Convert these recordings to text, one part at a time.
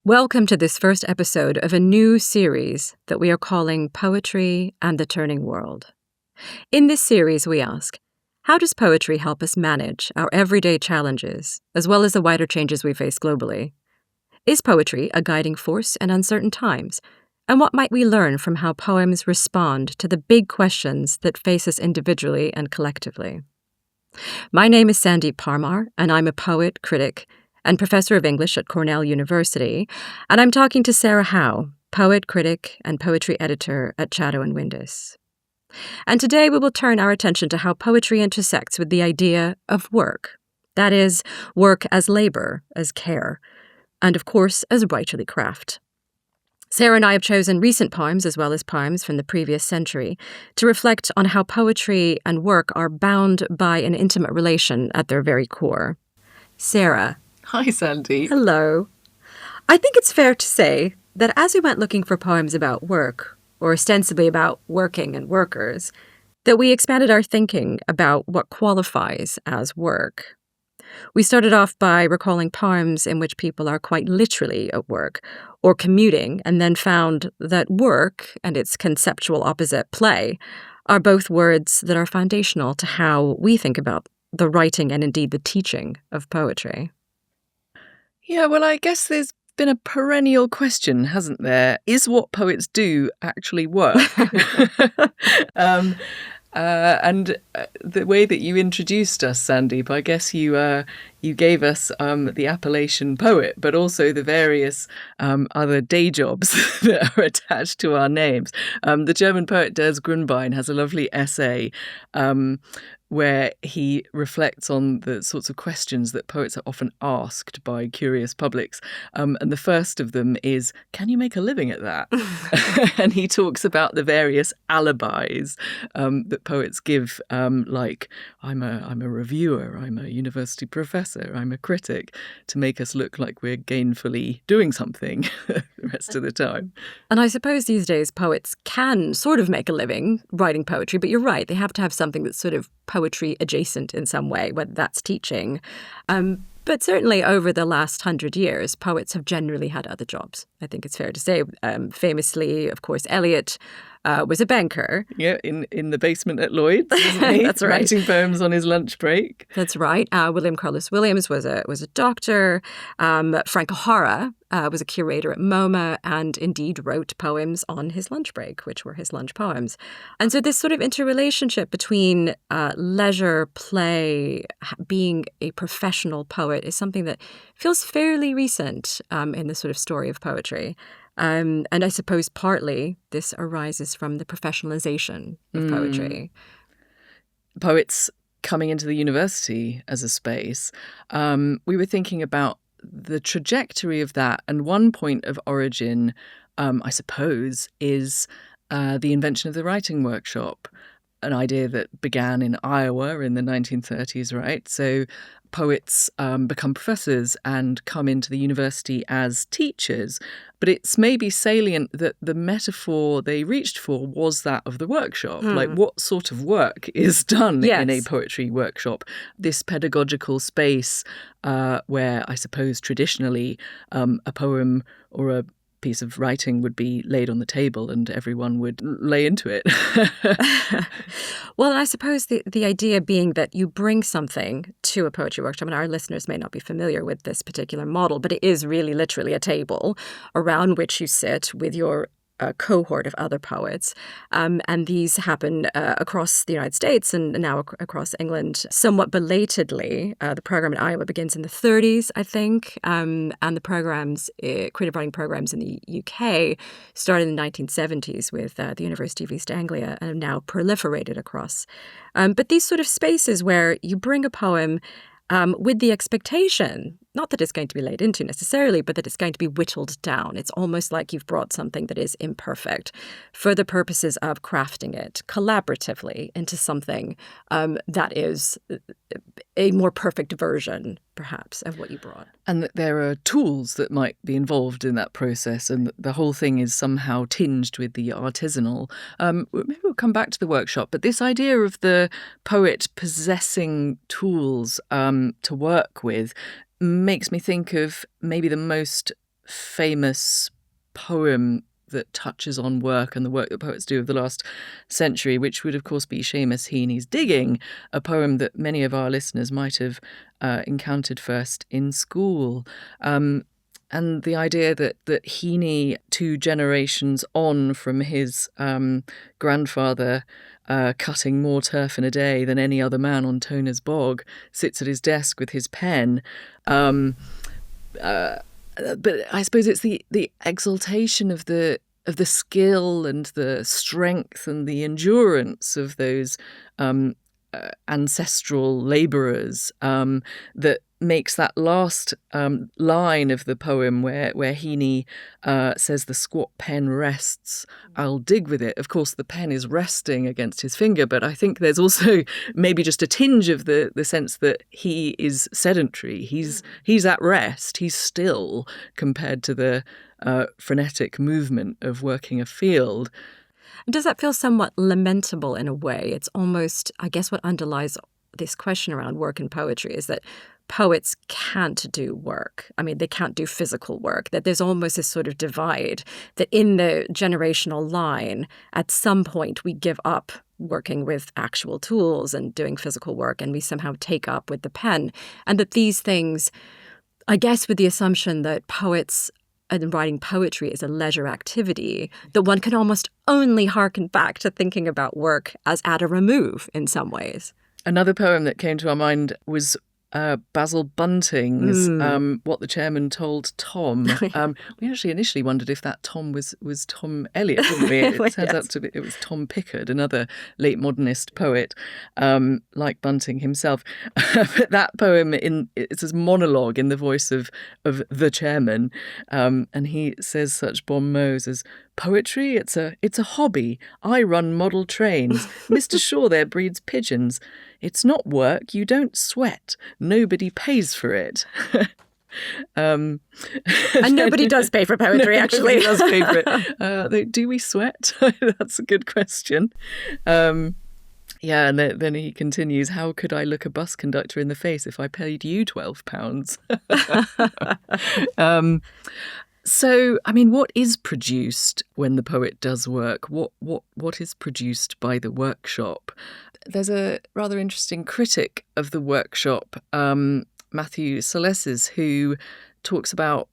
Welcome to this first episode of a new series that we are calling Poetry and the Turning World. In this series, we ask, how does poetry help us manage our everyday challenges, as well as the wider changes we face globally? Is poetry a guiding force in uncertain times? And what might we learn from how poems respond to the big questions that face us individually and collectively? My name is Sandeep Parmar, and I'm a poet, critic, and professor of English at Cornell University, and I'm talking to Sarah Howe, poet, critic, and poetry editor at Chatto and Windus. And today we will turn our attention to how poetry intersects with the idea of work. That is, work as labor, as care, and of course as writerly craft. Sarah and I have chosen recent poems as well as poems from the previous century to reflect on how poetry and work are bound by an intimate relation at their very core. Sarah. Hi, Sandy. Hello. I think it's fair to say that as we went looking for poems about work, or ostensibly about working and workers, that we expanded our thinking about what qualifies as work. We started off by recalling poems in which people are quite literally at work or commuting, and then found that work and its conceptual opposite, play, are both words that are foundational to how we think about the writing and indeed the teaching of poetry. Yeah, well, I guess there's been a perennial question, hasn't there? Is what poets do actually work? And the way that you introduced us, Sandeep, I guess you gave us the appellation poet, but also the various other day jobs that are attached to our names. The German poet Des Grünbein has a lovely essay where he reflects on the sorts of questions that poets are often asked by curious publics. And the first of them is, can you make a living at that? And he talks about the various alibis that poets give, like, I'm a reviewer, I'm a university professor, I'm a critic, to make us look like we're gainfully doing something the rest of the time. And I suppose these days poets can sort of make a living writing poetry, but you're right, they have to have something that's sort of poetry adjacent in some way, whether that's teaching. But certainly over the last 100 years, poets have generally had other jobs. I think it's fair to say. Famously, of course, Eliot was a banker. Yeah, in the basement at Lloyd's, wasn't he? That's right. Writing poems on his lunch break. That's right. William Carlos Williams was a doctor. Frank O'Hara was a curator at MoMA and indeed wrote poems on his lunch break, which were his lunch poems. And so this sort of interrelationship between leisure, play, being a professional poet is something that feels fairly recent in the sort of story of poetry. And I suppose partly this arises from the professionalization of poetry. Poets coming into the university as a space, we were thinking about the trajectory of that. And one point of origin, I suppose, is the invention of the writing workshop, an idea that began in Iowa in the 1930s, right? So poets become professors and come into the university as teachers. But it's maybe salient that the metaphor they reached for was that of the workshop. Like, what sort of work is done in a poetry workshop? This pedagogical space where I suppose traditionally a poem or a piece of writing would be laid on the table and everyone would lay into it. Well, I suppose the idea being that you bring something to a poetry workshop, and our listeners may not be familiar with this particular model, but it is really literally a table around which you sit with your cohort of other poets. And these happen across the United States and now across England somewhat belatedly. The program in Iowa begins in the 30s, I think. And the programs, creative writing programs in the UK started in the 1970s with the University of East Anglia and have now proliferated across. But these sort of spaces where you bring a poem with the expectation, not that it's going to be laid into necessarily, but that it's going to be whittled down. It's almost like you've brought something that is imperfect for the purposes of crafting it collaboratively into something that is a more perfect version, perhaps, of what you brought. And that there are tools that might be involved in that process, and the whole thing is somehow tinged with the artisanal. Maybe we'll come back to the workshop, but this idea of the poet possessing tools to work with makes me think of maybe the most famous poem that touches on work and the work that poets do of the last century, which would, of course, be Seamus Heaney's Digging, a poem that many of our listeners might have encountered first in school. And the idea that Heaney, 2 generations on from his grandfather, cutting more turf in a day than any other man on Toner's Bog, sits at his desk with his pen. But I suppose it's the exaltation of the skill and the strength and the endurance of those ancestral labourers that makes that last line of the poem where Heaney says, "The squat pen rests, I'll dig with it." Of course, the pen is resting against his finger, but I think there's also maybe just a tinge of the sense that he is sedentary. He's at rest. He's still compared to the frenetic movement of working a field. Does that feel somewhat lamentable in a way? It's almost, I guess, what underlies this question around work and poetry is that poets can't do work. I mean, they can't do physical work, that there's almost this sort of divide that in the generational line, at some point we give up working with actual tools and doing physical work, and we somehow take up with the pen. And that these things, I guess with the assumption that poets and writing poetry is a leisure activity, that one can almost only harken back to thinking about work as at a remove in some ways. Another poem that came to our mind was Basil Bunting's What the Chairman Told Tom. We actually initially wondered if that Tom was Tom Eliot, didn't we? It turns out to be, it was Tom Pickard, another late modernist poet, like Bunting himself. But that poem, it's a monologue in the voice of the chairman, and he says such bon mots as, "Poetry, it's a hobby. I run model trains. Mr. Shaw there breeds pigeons. It's not work. You don't sweat. Nobody pays for it." And nobody does pay for poetry, actually. Nobody does pay for it. Do we sweat? That's a good question. Yeah, and then he continues, "How could I look a bus conductor in the face if I paid you £12? So, I mean, what is produced when the poet does work? What is produced by the workshop? There's a rather interesting critic of the workshop, Matthew Salesses, who talks about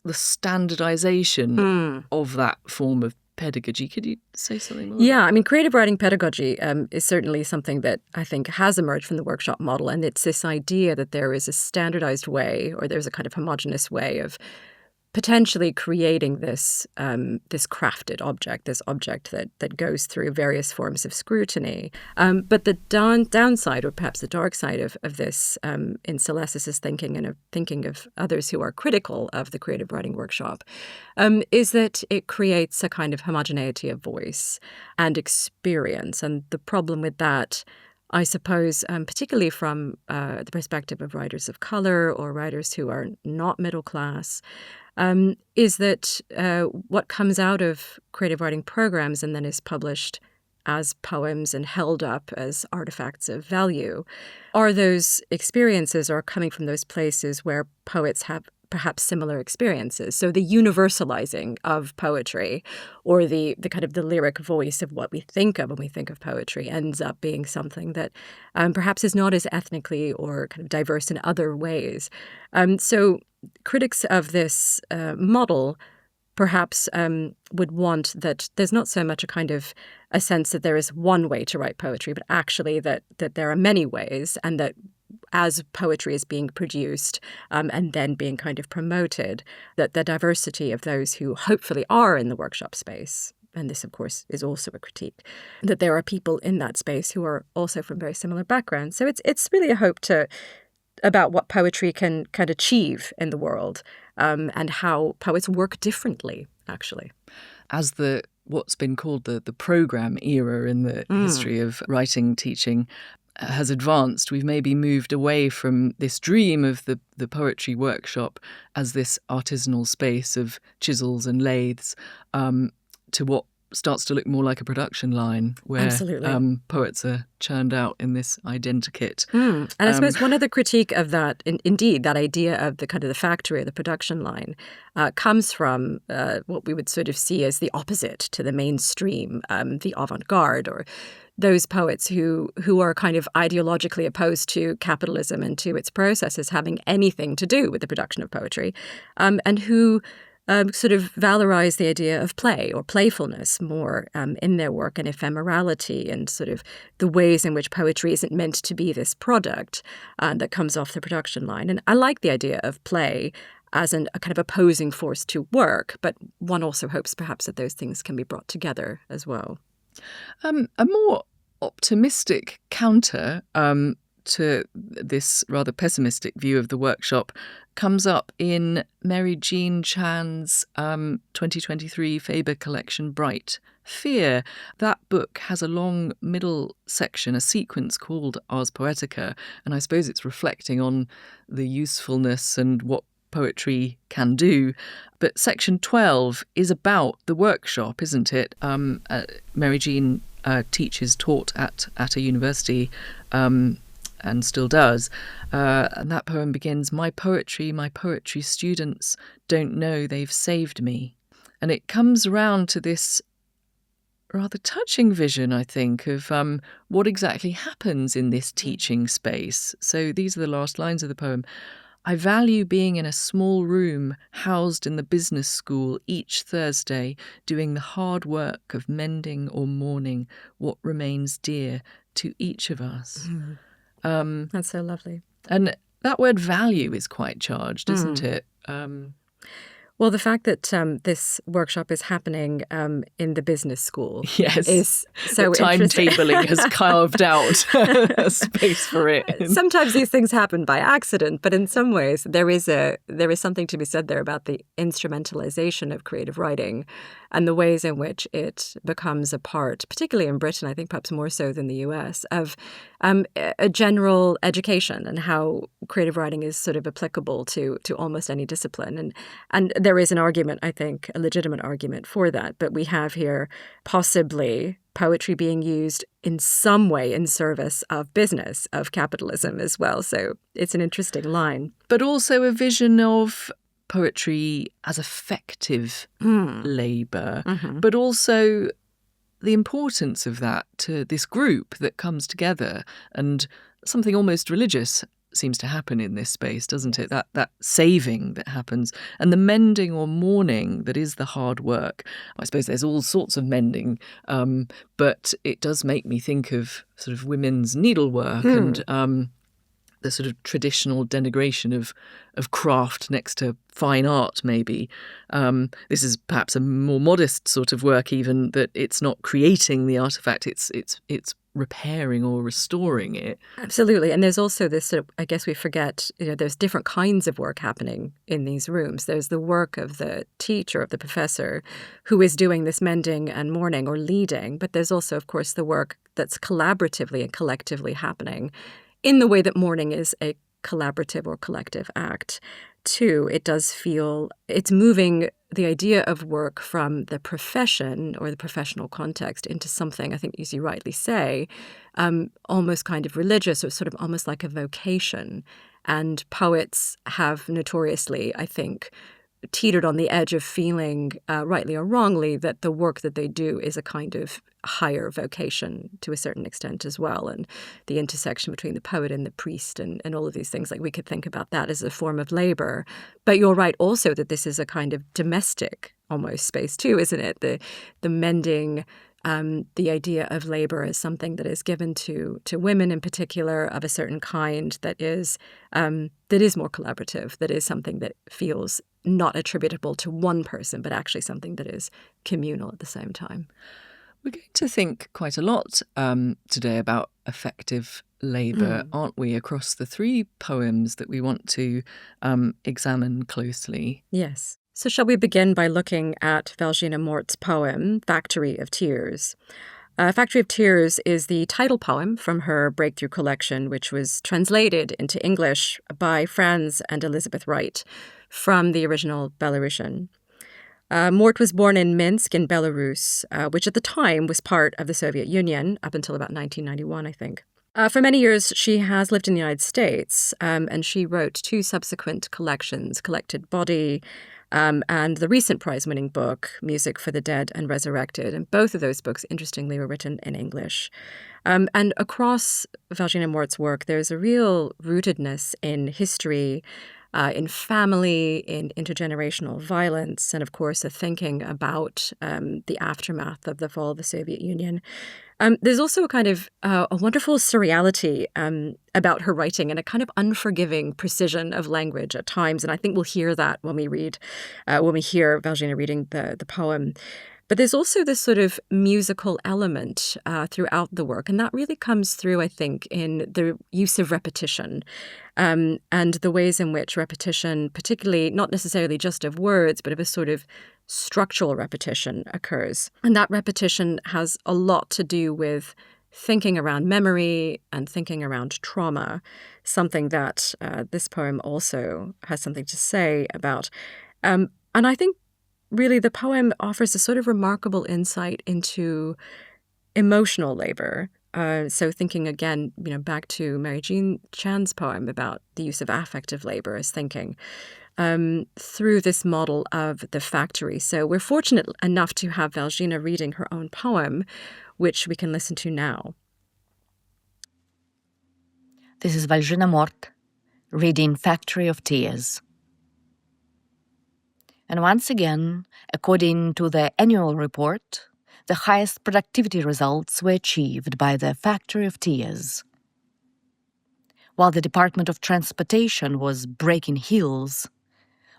the standardization of that form of pedagogy. Could you say something more? Yeah, I mean, creative writing pedagogy is certainly something that I think has emerged from the workshop model. And it's this idea that there is a standardized way, or there's a kind of homogenous way of potentially creating this crafted object, this object that goes through various forms of scrutiny. But the downside, or perhaps the dark side of this, in Salesses' thinking and of thinking of others who are critical of the creative writing workshop, is that it creates a kind of homogeneity of voice and experience. And the problem with that, I suppose, particularly from the perspective of writers of color or writers who are not middle class, is that what comes out of creative writing programs and then is published as poems and held up as artifacts of value are those experiences or coming from those places where poets have perhaps similar experiences. So the universalizing of poetry, or the kind of the lyric voice of what we think of when we think of poetry, ends up being something that perhaps is not as ethnically or kind of diverse in other ways. So critics of this model perhaps would want that there's not so much a kind of a sense that there is one way to write poetry, but actually that there are many ways, and that as poetry is being produced and then being kind of promoted, that the diversity of those who hopefully are in the workshop space, and this, of course, is also a critique, that there are people in that space who are also from very similar backgrounds. So it's really a hope about what poetry can achieve in the world, and how poets work differently, actually. As what's been called the program era in the history of writing teaching has advanced, we've maybe moved away from this dream of the poetry workshop as this artisanal space of chisels and lathes, to what starts to look more like a production line where Absolutely. poets are churned out in this identikit. And I suppose one other critique of that, indeed, that idea of the kind of the factory or the production line comes from what we would sort of see as the opposite to the mainstream, the avant-garde, or those poets who are kind of ideologically opposed to capitalism and to its processes having anything to do with the production of poetry, and who sort of valorize the idea of play or playfulness more in their work, and ephemerality, and sort of the ways in which poetry isn't meant to be this product that comes off the production line. And I like the idea of play as a kind of opposing force to work, but one also hopes perhaps that those things can be brought together as well. A more optimistic counter to this rather pessimistic view of the workshop comes up in Mary Jean Chan's 2023 Faber collection, Bright Fear. That book has a long middle section, a sequence called Ars Poetica, and I suppose it's reflecting on the usefulness and what poetry can do. But section 12 is about the workshop, isn't it? Mary Jean taught at a university and still does. And that poem begins, my poetry students don't know they've saved me. And it comes around to this rather touching vision, I think, of what exactly happens in this teaching space. So these are the last lines of the poem. I value being in a small room housed in the business school each Thursday, doing the hard work of mending or mourning what remains dear to each of us. That's so lovely. And that word value is quite charged, isn't it? Well, the fact that this workshop is happening in the business school yes, is so the timetabling has carved out a space for it. Sometimes these things happen by accident, but in some ways there is something to be said there about the instrumentalization of creative writing and the ways in which it becomes a part, particularly in Britain, I think perhaps more so than the US, of a general education and how creative writing is sort of applicable to almost any discipline. And there is an argument, I think, a legitimate argument for that. But we have here possibly poetry being used in some way in service of business, of capitalism as well. So it's an interesting line. But also a vision of poetry as effective labour, but also the importance of that to this group that comes together, and something almost religious seems to happen in this space, doesn't it? That saving that happens, and the mending or mourning that is the hard work. I suppose there's all sorts of mending, but it does make me think of sort of women's needlework and the sort of traditional denigration of craft next to fine art, maybe. This is perhaps a more modest sort of work, even, that it's not creating the artifact, it's repairing or restoring it. Absolutely. And there's also this sort of, I guess we forget, there's different kinds of work happening in these rooms. There's the work of the teacher, of the professor, who is doing this mending and mourning or leading. But there's also, of course, the work that's collaboratively and collectively happening in the way that mourning is a collaborative or collective act. Too, it does feel it's moving the idea of work from the profession or the professional context into something, I think, as you rightly say, almost kind of religious, or sort of almost like a vocation. And poets have notoriously, I think, teetered on the edge of feeling, rightly or wrongly, that the work that they do is a kind of higher vocation to a certain extent as well. And the intersection between the poet and the priest and all of these things, like we could think about that as a form of labor. But you're right also that this is a kind of domestic almost space too, isn't it? The mending, the idea of labor as something that is given to women in particular, of a certain kind that is more collaborative, that is something that feels not attributable to one person, but actually something that is communal at the same time. We're going to think quite a lot today about effective labour, aren't we, across the three poems that we want to examine closely? Yes. So shall we begin by looking at Valzhyna Mort's poem, Factory of Tears? Factory of Tears is the title poem from her breakthrough collection, which was translated into English by Franz and Elizabeth Wright from the original Belarusian. Mort was born in Minsk in Belarus, which at the time was part of the Soviet Union up until about 1991, I think. For many years, she has lived in the United States, and she wrote 2 subsequent collections, Collected Body and the recent prize-winning book, Music for the Dead and Resurrected. And both of those books, interestingly, were written in English. And across Valzhyna Mort's work, there's a real rootedness in history, in family, in intergenerational violence, and of course, a thinking about the aftermath of the fall of the Soviet Union. There's also a kind of a wonderful surreality about her writing and a kind of unforgiving precision of language at times, and I think we'll hear that when we hear Valzhyna reading the poem. But there's also this sort of musical element throughout the work, and that really comes through, I think, in the use of repetition and the ways in which repetition, particularly not necessarily just of words, but of a sort of structural repetition occurs. And that repetition has a lot to do with thinking around memory and thinking around trauma, something that this poem also has something to say about. And I think really the poem offers a sort of remarkable insight into emotional labor. So thinking again, back to Mary Jean Chan's poem about the use of affective labor as thinking through this model of the factory. So we're fortunate enough to have Valzhyna reading her own poem, which we can listen to now. This is Valzhyna Mort reading Factory of Tears. And once again, according to the annual report, the highest productivity results were achieved by the Factory of Tears. While the Department of Transportation was breaking heels,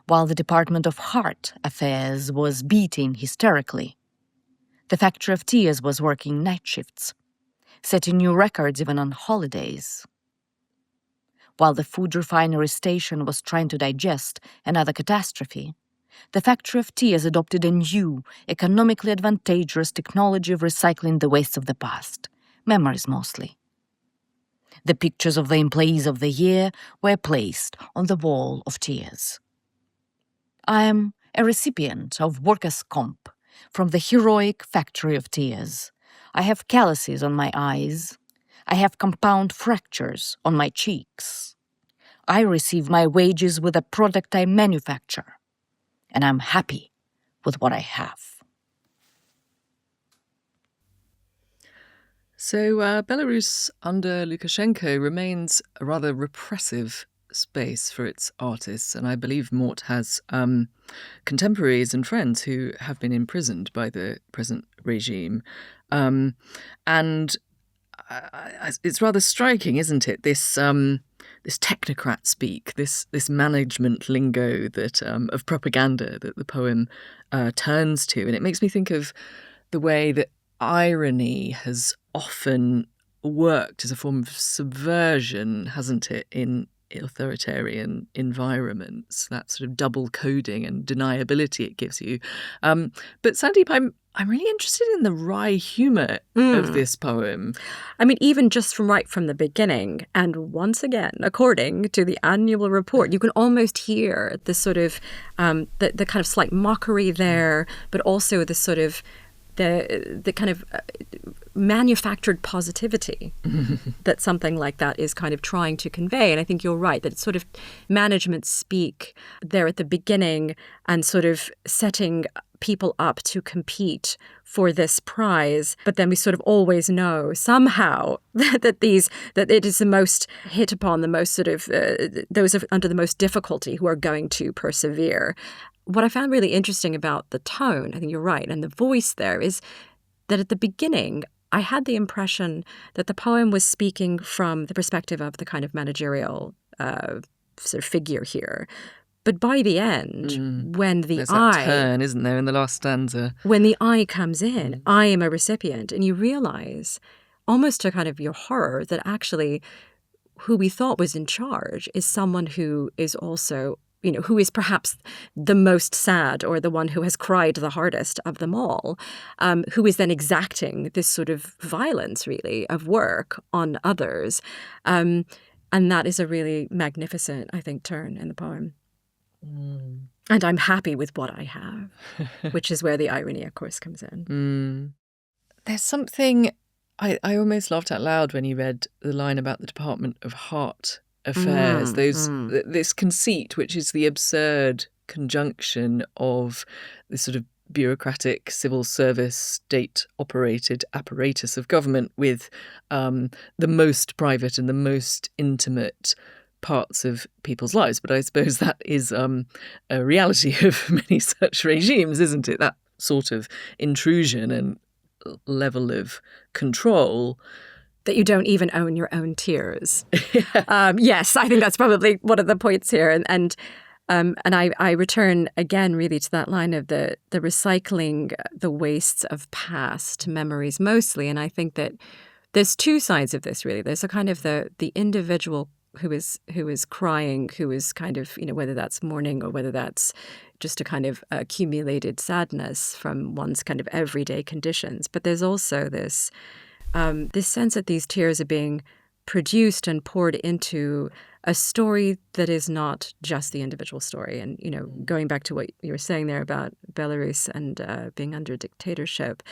while the Department of Heart Affairs was beating hysterically, the Factory of Tears was working night shifts, setting new records even on holidays. While the food refinery station was trying to digest another catastrophe, the Factory of Tears adopted a new, economically advantageous technology of recycling the waste of the past, memories mostly. The pictures of the employees of the year were placed on the wall of tears. I am a recipient of workers' comp from the heroic Factory of Tears. I have calluses on my eyes. I have compound fractures on my cheeks. I receive my wages with a product I manufacture, and I'm happy with what I have. So Belarus under Lukashenko remains a rather repressive space for its artists, and I believe Mort has contemporaries and friends who have been imprisoned by the present regime. And it's rather striking, isn't it? This technocrat speak, this management lingo that of propaganda that the poem turns to, and it makes me think of the way that irony has often worked as a form of subversion, hasn't it, in authoritarian environments, that sort of double coding and deniability it gives you. But Sandeep, I'm really interested in the wry humour of this poem. I mean, even just right from the beginning, and once again, according to the annual report, you can almost hear the sort of the kind of slight mockery there, but also the sort of the kind of manufactured positivity that something like that is kind of trying to convey. And I think you're right, that it's sort of management speak there at the beginning and sort of setting people up to compete for this prize. But then we sort of always know somehow that it is the most hit upon, the most sort of those under the most difficulty who are going to persevere. What I found really interesting about the tone, I think you're right, and the voice there is that at the beginning, I had the impression that the poem was speaking from the perspective of the kind of managerial sort of figure here. But by the end, when There's that turn, isn't there, in the last stanza? When the I comes in, I am a recipient, and you realize, almost to kind of your horror, that actually who we thought was in charge is someone who is also, who is perhaps the most sad or the one who has cried the hardest of them all, who is then exacting this sort of violence, really, of work on others. And that is a really magnificent, I think, turn in the poem. And I'm happy with what I have, which is where the irony, of course, comes in. There's something I almost laughed out loud when you read the line about the Department of Heart Affairs. This conceit, which is the absurd conjunction of this sort of bureaucratic civil service state-operated apparatus of government with the most private and the most intimate parts of people's lives. But I suppose that is a reality of many such regimes, isn't it? That sort of intrusion and level of control. That you don't even own your own tears. Yes, I think that's probably one of the points here. And I return again really to that line of the recycling the wastes of past memories mostly. And I think that there's two sides of this really. There's a kind of the individual who is crying, who is kind of, whether that's mourning or whether that's just a kind of accumulated sadness from one's kind of everyday conditions. But there's also this sense that these tears are being produced and poured into a story that is not just the individual story. And, going back to what you were saying there about Belarus and being under dictatorship,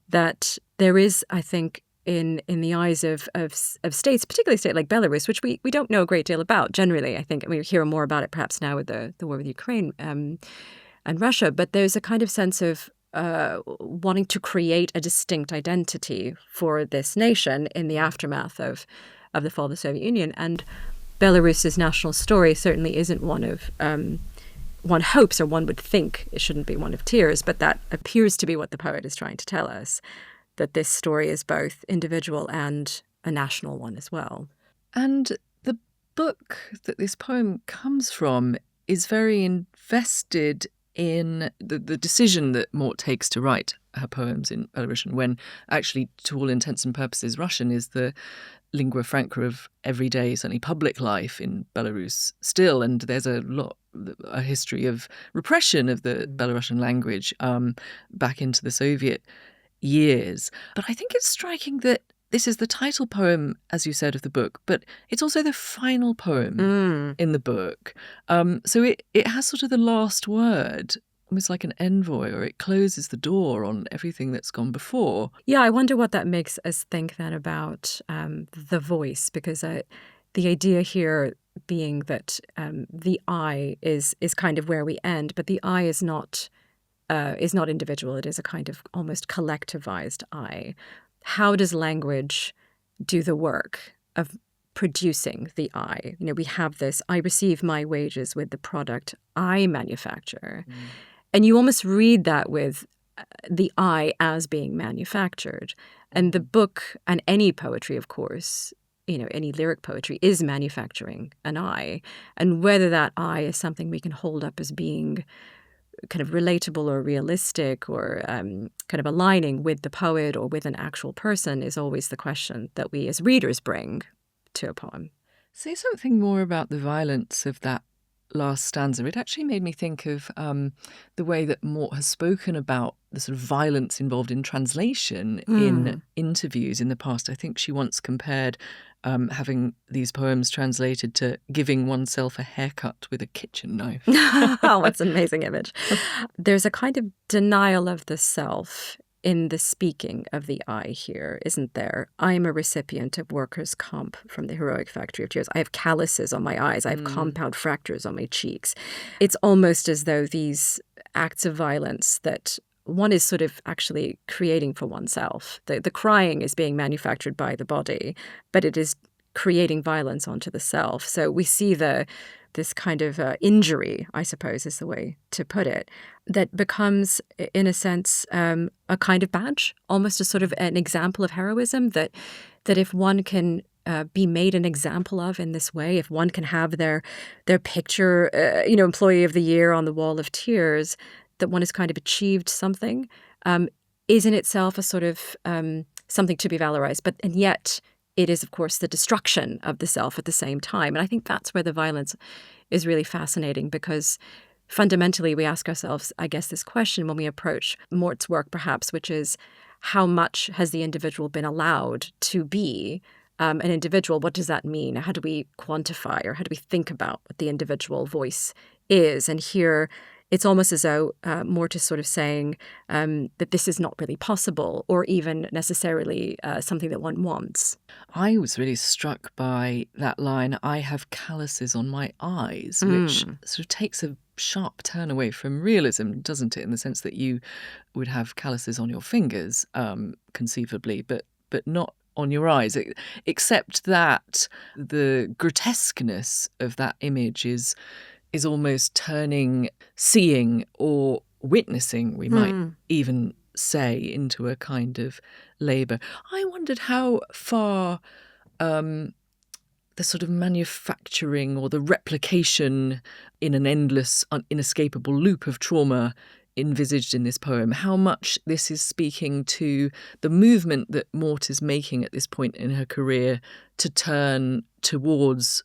that there is, I think, in the eyes of states, particularly a state like Belarus, which we don't know a great deal about generally, I think. And we hear more about it perhaps now with the war with Ukraine and Russia. But there's a kind of sense of wanting to create a distinct identity for this nation in the aftermath of the fall of the Soviet Union. And Belarus's national story certainly isn't one of one hopes, or one would think it shouldn't be one of tears, but that appears to be what the poet is trying to tell us, that this story is both individual and a national one as well. And the book that this poem comes from is very invested in the decision that Mort takes to write her poems in Belarusian, when actually, to all intents and purposes, Russian is the lingua franca of everyday, certainly public life in Belarus still. And there's a history of repression of the Belarusian language back into the Soviet years. But I think it's striking that this is the title poem, as you said, of the book, but it's also the final poem in the book. So it has sort of the last word, almost like an envoy, or it closes the door on everything that's gone before. Yeah, I wonder what that makes us think then about the voice, because the idea here being that the I is kind of where we end, but the I is not individual. It is a kind of almost collectivized I. How does language do the work of producing the I? We have this, I receive my wages with the product I manufacture. And you almost read that with the I as being manufactured. And the book, and any poetry, of course, any lyric poetry is manufacturing an I. And whether that I is something we can hold up as being kind of relatable or realistic or kind of aligning with the poet or with an actual person is always the question that we as readers bring to a poem. Say something more about the violence of that last stanza. It actually made me think of the way that Mort has spoken about the sort of violence involved in translation in interviews in the past. I think she once compared having these poems translated to giving oneself a haircut with a kitchen knife. Oh, what's an amazing image. There's a kind of denial of the self in the speaking of the I here, isn't there? I am a recipient of workers' comp from the heroic factory of tears. I have calluses on my eyes. I have compound fractures on my cheeks. It's almost as though these acts of violence that one is sort of actually creating for oneself. The crying is being manufactured by the body, but it is creating violence onto the self. So we see this kind of injury, I suppose is the way to put it, that becomes, in a sense, a kind of badge, almost a sort of an example of heroism, that if one can be made an example of in this way, if one can have their picture, Employee of the Year on the Wall of Tears, that one has kind of achieved something, is in itself a sort of something to be valorized. And yet it is, of course, the destruction of the self at the same time. And I think that's where the violence is really fascinating, because fundamentally we ask ourselves, I guess, this question when we approach Mort's work, perhaps, which is how much has the individual been allowed to be an individual? What does that mean? How do we quantify, or how do we think about what the individual voice is. And here it's almost as though Mort is sort of saying that this is not really possible or even necessarily something that one wants. I was really struck by that line, "I have calluses on my eyes," which sort of takes a sharp turn away from realism, doesn't it? In the sense that you would have calluses on your fingers, conceivably, but not on your eyes, except that the grotesqueness of that image is almost turning seeing or witnessing, we might even say, into a kind of labour. I wondered how far the sort of manufacturing or the replication in an endless, inescapable loop of trauma envisaged in this poem, how much this is speaking to the movement that Mort is making at this point in her career to turn towards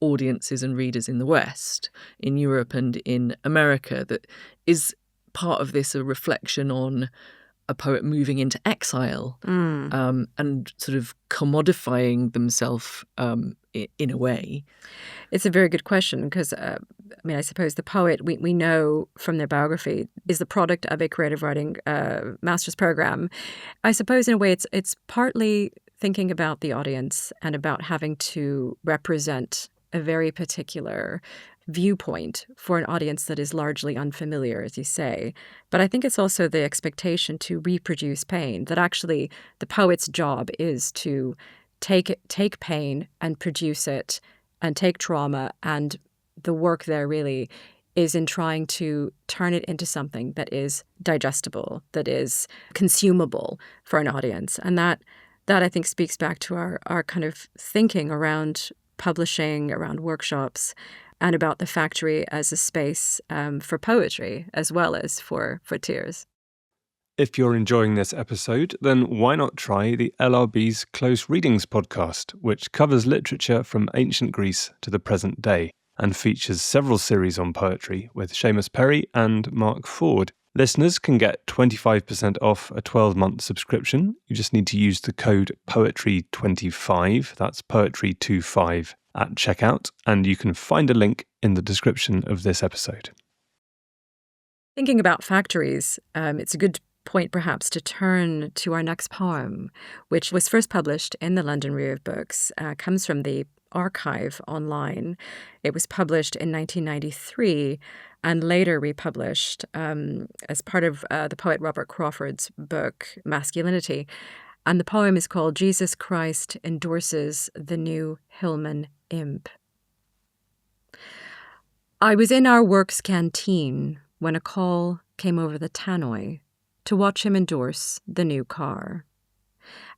audiences and readers in the West, in Europe and in America. That is part of this a reflection on a poet moving into exile and sort of commodifying themselves in a way? It's a very good question because, I suppose the poet, we know from their biography, is the product of a creative writing master's program. I suppose in a way it's partly thinking about the audience and about having to represent a very particular viewpoint for an audience that is largely unfamiliar, as you say. But I think it's also the expectation to reproduce pain, that actually the poet's job is to take pain and produce it and take trauma, and the work there really is in trying to turn it into something that is digestible, that is consumable for an audience. And that I think speaks back to our kind of thinking around publishing, around workshops, and about the factory as a space for poetry as well as for tears. If you're enjoying this episode, then why not try the LRB's Close Readings podcast, which covers literature from ancient Greece to the present day and features several series on poetry with Seamus Perry and Mark Ford. Listeners can get 25% off a 12-month subscription. You just need to use the code POETRY25, that's POETRY25, at checkout, and you can find a link in the description of this episode. Thinking about factories, it's a good point perhaps to turn to our next poem, which was first published in the London Review of Books, comes from the archive online. It was published in 1993 and later republished as part of the poet Robert Crawford's book, Masculinity. And the poem is called Jesus Christ Endorses the New Hillman Imp. I was in our works canteen when a call came over the tannoy to watch him endorse the new car.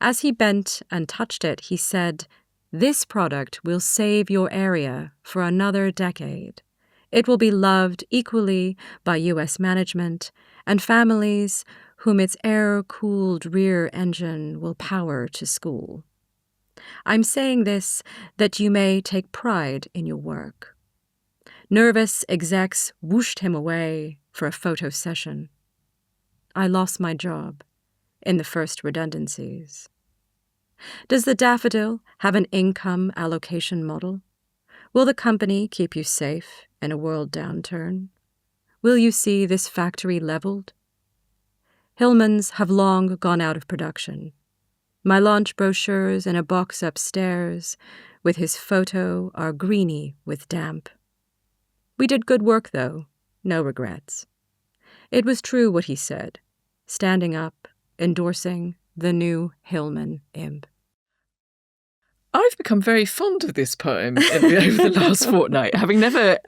As he bent and touched it, he said, "This product will save your area for another decade. It will be loved equally by U.S. management and families whom its air-cooled rear engine will power to school. I'm saying this that you may take pride in your work." Nervous execs whooshed him away for a photo session. I lost my job in the first redundancies. Does the daffodil have an income allocation model? Will the company keep you safe in a world downturn? Will you see this factory leveled? Hillmans have long gone out of production. My launch brochures in a box upstairs with his photo are greeny with damp. We did good work, though, no regrets. It was true what he said, standing up, endorsing the new Hillman Imp. I've become very fond of this poem over the last fortnight, having never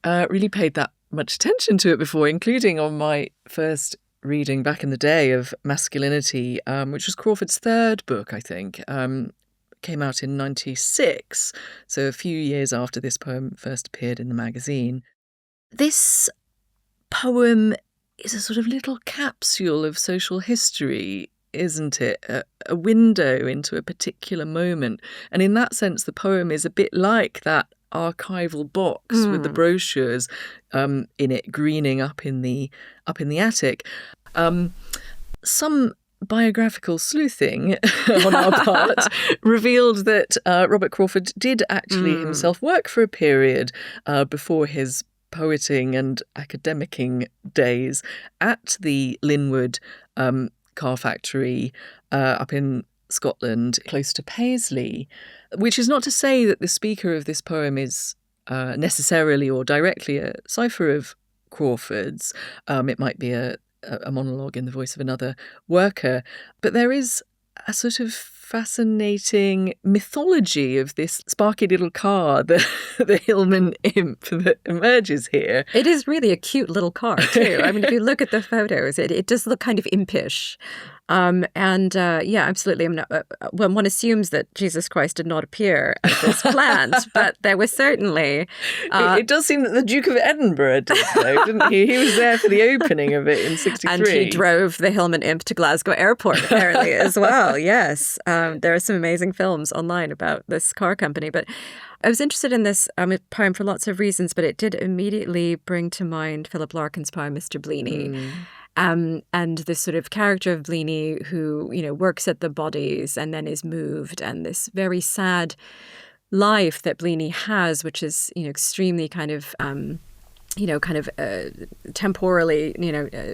really paid that much attention to it before, including on my first reading back in the day of Masculinity, which was Crawford's third book, I think. Came out in 1996, so a few years after this poem first appeared in the magazine. This poem is a sort of little capsule of social history, isn't it? A window into a particular moment. And in that sense, the poem is a bit like that archival box with the brochures in it, greening up in the attic. Some biographical sleuthing on our part revealed that Robert Crawford did actually himself work for a period before his poeting and academicing days at the Linwood car factory up in Scotland, close to Paisley, which is not to say that the speaker of this poem is necessarily or directly a cipher of Crawford's. It might be a monologue in the voice of another worker, but there is a sort of fascinating mythology of this sparky little car, the Hillman Imp, that emerges here. It is really a cute little car too. I mean, if you look at the photos, it does look kind of impish. Yeah, absolutely. One assumes that Jesus Christ did not appear at this plant, but there was certainly... it does seem that the Duke of Edinburgh did, though, didn't he? He was there for the opening of it in 63. And he drove the Hillman Imp to Glasgow Airport, apparently, as well. Yes. There are some amazing films online about this car company. But I was interested in this poem for lots of reasons, but it did immediately bring to mind Philip Larkin's poem, Mr. Bleaney. And this sort of character of Bleaney who, works at the bodies and then is moved, and this very sad life that Bleaney has, which is, extremely kind of, temporally,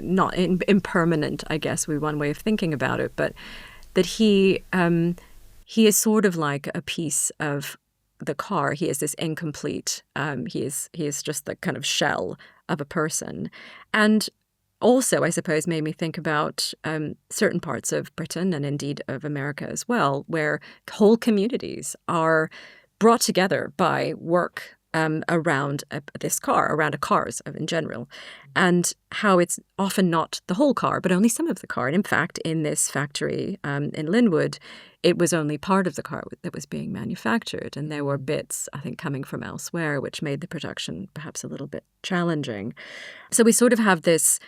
not impermanent, I guess, would be one way of thinking about it, but that he is sort of like a piece of the car. He is this incomplete. He is just the kind of shell of a person. And also, I suppose, made me think about certain parts of Britain and indeed of America as well, where whole communities are brought together by work around this car, around a cars in general, and how it's often not the whole car, but only some of the car. And in fact, in this factory in Linwood, it was only part of the car that was being manufactured. And there were bits, I think, coming from elsewhere, which made the production perhaps a little bit challenging. So we sort of have this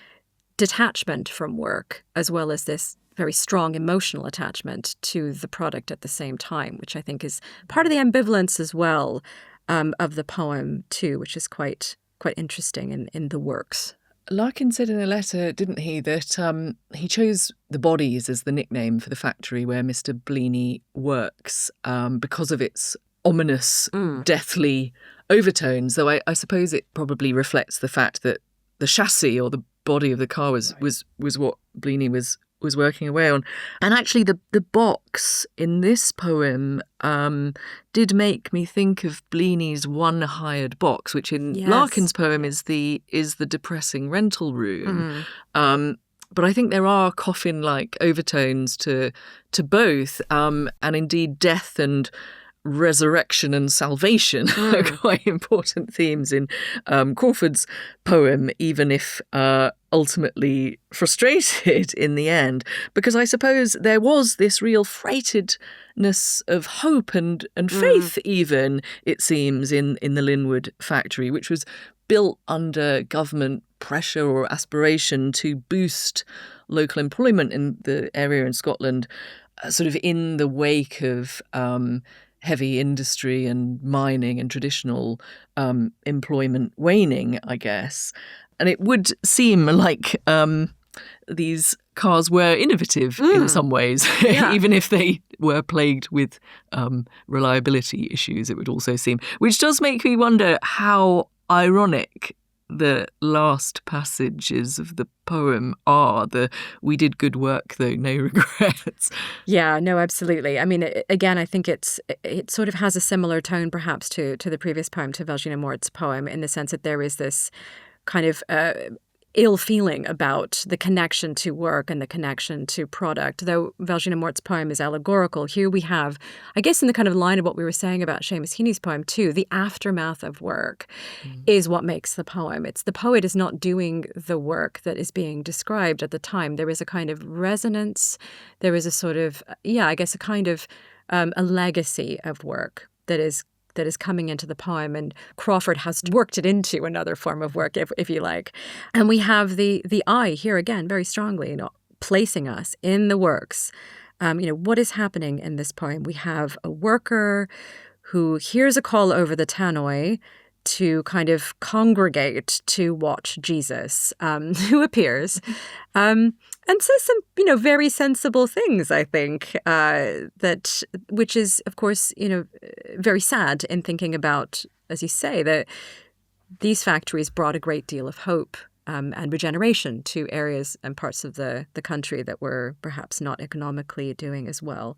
detachment from work, as well as this very strong emotional attachment to the product at the same time, which I think is part of the ambivalence as well of the poem too, which is quite interesting in the works. Larkin said in a letter, didn't he, that he chose the bodies as the nickname for the factory where Mr. Bleaney works because of its ominous, deathly overtones, though I suppose it probably reflects the fact that the chassis or the body of the car was what Bleaney was working away on. And actually the box in this poem did make me think of Bleaney's one hired box, which in Larkin's poem is the depressing rental room. But I think there are coffin-like overtones to both, and indeed death and resurrection and salvation are quite important themes in Crawford's poem, even if ultimately frustrated in the end, because I suppose there was this real freightedness of hope and faith even, it seems, in the Linwood factory, which was built under government pressure or aspiration to boost local employment in the area in Scotland, sort of in the wake of heavy industry and mining and traditional employment waning, I guess. And it would seem like these cars were innovative in some ways, even if they were plagued with reliability issues, it would also seem. Which does make me wonder how ironic the last passages of the poem are, the "we did good work though, no regrets." Yeah, no, absolutely. I mean, again, I think it sort of has a similar tone perhaps to the previous poem, to Valzhyna Mort's poem, in the sense that there is this kind of ill feeling about the connection to work and the connection to product. Though Valzhyna Mort's poem is allegorical, here we have, I guess in the kind of line of what we were saying about Seamus Heaney's poem too, the aftermath of work is what makes the poem. It's the poet is not doing the work that is being described at the time. There is a kind of resonance. There is a sort of, I guess a kind of a legacy of work that is coming into the poem, and Crawford has worked it into another form of work, if you like. And we have the I here again very strongly, placing us in the works. What is happening in this poem? We have a worker who hears a call over the tannoy to kind of congregate to watch Jesus, who appears and says some, very sensible things, I think, which is, of course, very sad in thinking about, as you say, that these factories brought a great deal of hope and regeneration to areas and parts of the country that were perhaps not economically doing as well.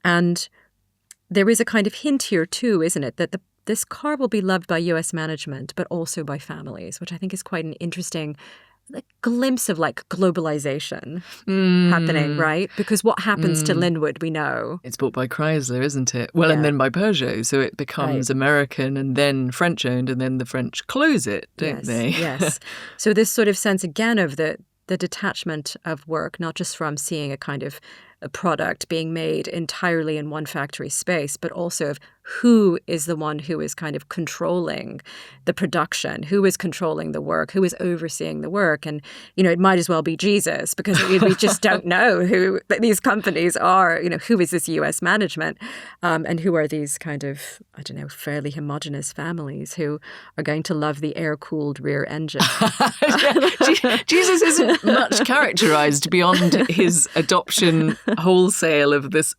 And there is a kind of hint here, too, isn't it, that this car will be loved by U.S. management, but also by families, which I think is quite an interesting glimpse of globalization happening, right? Because what happens to Linwood, we know. It's bought by Chrysler, isn't it? Well, and then by Peugeot. So it becomes American and then French owned, and then the French close it, don't they? Yes. So this sort of sense again of the detachment of work, not just from seeing a kind of a product being made entirely in one factory space, but also of who is the one who is kind of controlling the production, who is controlling the work, who is overseeing the work. And, it might as well be Jesus, because we just don't know who these companies are, who is this U.S. management, and who are these kind of, fairly homogenous families who are going to love the air-cooled rear engine. Jesus isn't much characterized beyond his adoption wholesale of this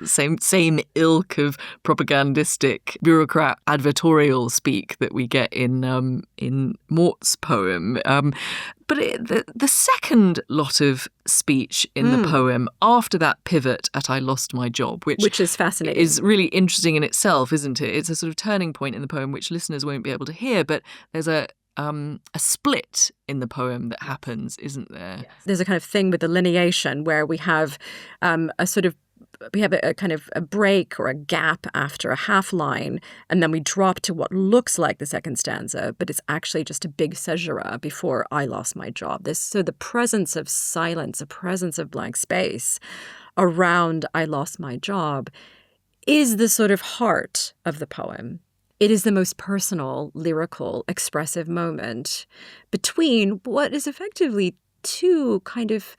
same ilk of propagandistic bureaucrat advertorial speak that we get in Mort's poem. But the second lot of speech in the poem, after that pivot at "I lost my job," which is fascinating, is really interesting in itself, isn't it? It's a sort of turning point in the poem which listeners won't be able to hear, but there's a split in the poem that happens, isn't there? Yes. There's a kind of thing with the lineation where we have a kind of a break or a gap after a half line, and then we drop to what looks like the second stanza, but it's actually just a big caesura before "I lost my job." So the presence of silence, a presence of blank space around "I lost my job" is the sort of heart of the poem. It is the most personal, lyrical, expressive moment between what is effectively two kind of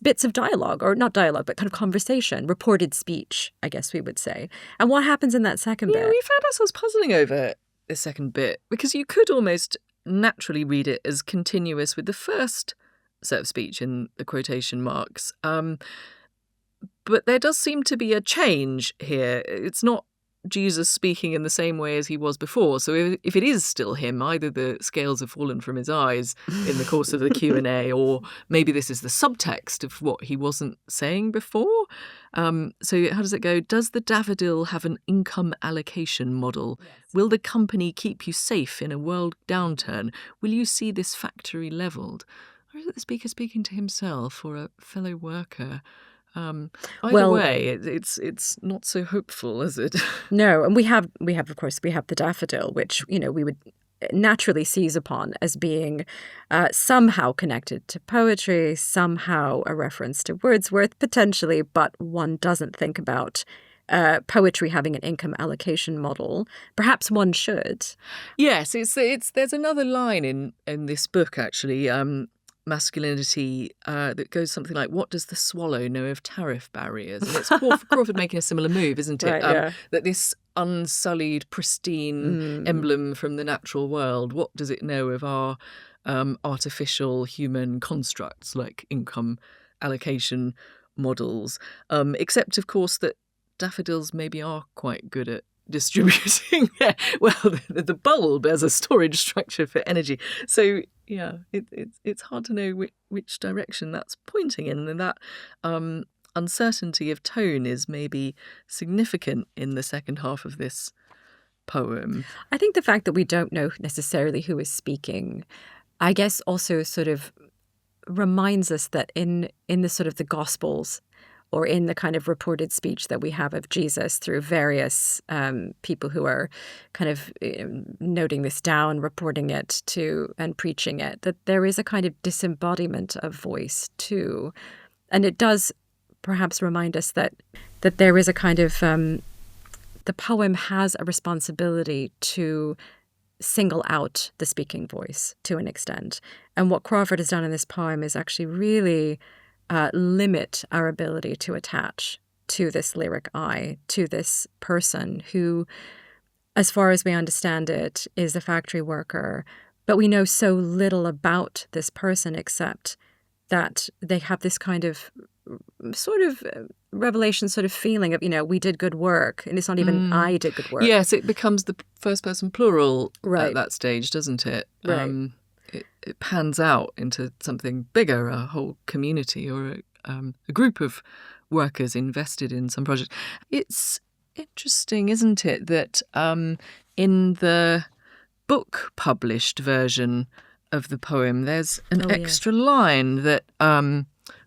bits of dialogue, or not dialogue, but kind of conversation, reported speech, I guess we would say. And what happens in that second bit? We found ourselves puzzling over the second bit, because you could almost naturally read it as continuous with the first set of speech in the quotation marks. But there does seem to be a change here. It's not Jesus speaking in the same way as he was before. So if it is still him, either the scales have fallen from his eyes in the course of the Q&A, or maybe this is the subtext of what he wasn't saying before. So how does it go? Does the daffodil have an income allocation model? Yes. Will the company keep you safe in a world downturn? Will you see this factory levelled? Or is it the speaker speaking to himself or a fellow worker? Either way, it's not so hopeful, is it? No, and we have of course the daffodil, which we would naturally seize upon as being somehow connected to poetry, somehow a reference to Wordsworth potentially, but one doesn't think about poetry having an income allocation model. Perhaps one should. Yes, there's another line in this book actually. Masculinity that goes something like, "What does the swallow know of tariff barriers?" And it's Crawford making a similar move, isn't it? Right, that this unsullied, pristine emblem from the natural world, what does it know of our artificial human constructs like income allocation models? Except, of course, that daffodils maybe are quite good at distributing the bulb as a storage structure for energy. So yeah, it's hard to know which direction that's pointing in, and that uncertainty of tone is maybe significant in the second half of this poem. I think the fact that we don't know necessarily who is speaking, I guess also sort of reminds us that in the sort of the Gospels, or in the kind of reported speech that we have of Jesus through various people who are kind of noting this down, reporting it to and preaching it, that there is a kind of disembodiment of voice too. And it does perhaps remind us that there is a kind of, the poem has a responsibility to single out the speaking voice to an extent. And what Crawford has done in this poem is actually really limit our ability to attach to this lyric I, to this person who as far as we understand it, is a factory worker. But we know so little about this person except that they have this kind of sort of revelation sort of feeling of, we did good work. And it's not even I did good work. Yes, it becomes the first person plural Right. at that stage, doesn't it? Right. It pans out into something bigger, a whole community or a group of workers invested in some project. It's interesting, isn't it, that in the book published version of the poem, there's an extra line that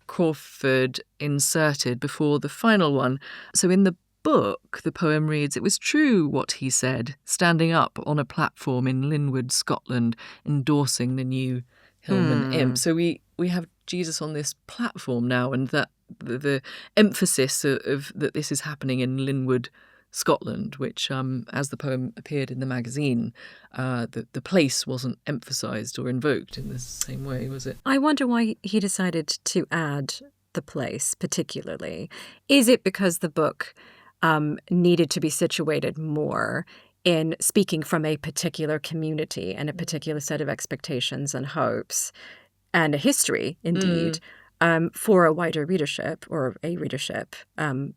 Crawford inserted before the final one. So in the book, the poem reads, "It was true what he said, standing up on a platform in Linwood, Scotland, endorsing the new Hillman Imp." So we have Jesus on this platform now, and that the emphasis of that this is happening in Linwood, Scotland, which, as the poem appeared in the magazine, the place wasn't emphasised or invoked in the same way, was it? I wonder why he decided to add the place particularly. Is it because the book needed to be situated more in speaking from a particular community and a particular set of expectations and hopes and a history, indeed, for a wider readership or a readership,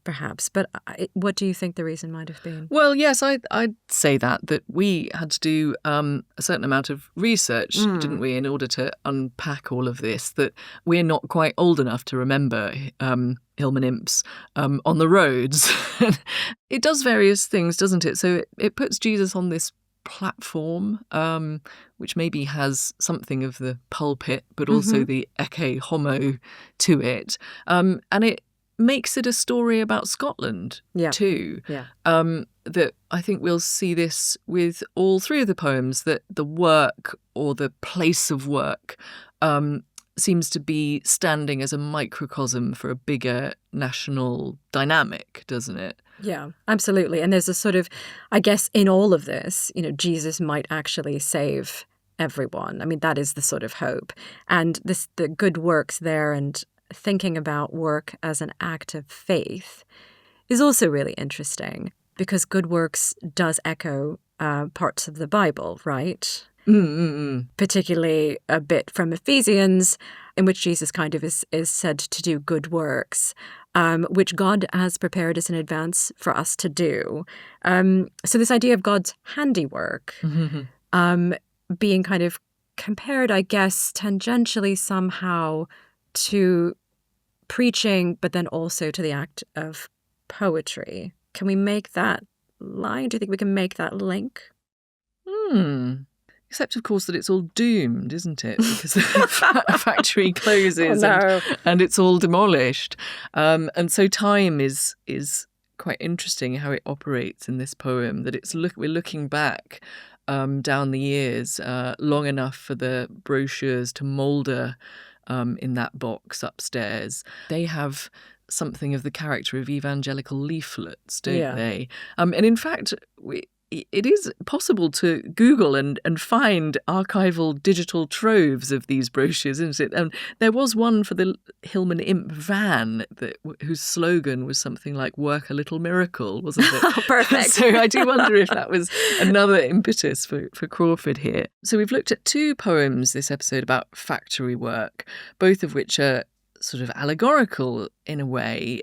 perhaps. But what do you think the reason might have been? Well, yes, I'd say that we had to do a certain amount of research, didn't we, in order to unpack all of this, that we're not quite old enough to remember Hillman Imps on the roads. It does various things, doesn't it? So it puts Jesus on this platform, which maybe has something of the pulpit, but also the ecce homo to it. And it makes it a story about Scotland too. Yeah. That I think we'll see this with all three of the poems, that the work or the place of work seems to be standing as a microcosm for a bigger national dynamic, doesn't it? Yeah, absolutely. And there's a sort of, I guess, in all of this, Jesus might actually save everyone. I mean, that is the sort of hope. And the good works there, and thinking about work as an act of faith is also really interesting, because good works does echo parts of the Bible, right? Particularly a bit from Ephesians, in which Jesus kind of is said to do good works, which God has prepared us in advance for us to do. So this idea of God's handiwork being kind of compared, I guess, tangentially somehow to preaching, but then also to the act of poetry. Can we make that line? Do you think we can make that link? Except, of course, that it's all doomed, isn't it? Because the factory closes and it's all demolished. And so time is quite interesting how it operates in this poem, that we're looking back down the years long enough for the brochures to moulder in that box upstairs. They have something of the character of evangelical leaflets, don't they? And in fact, it is possible to Google and find archival digital troves of these brochures, isn't it? And there was one for the Hillman Imp van whose slogan was something like "Work a little miracle," wasn't it? Oh, perfect. So I do wonder if that was another impetus for Crawford here. So we've looked at two poems this episode about factory work, both of which are sort of allegorical in a way,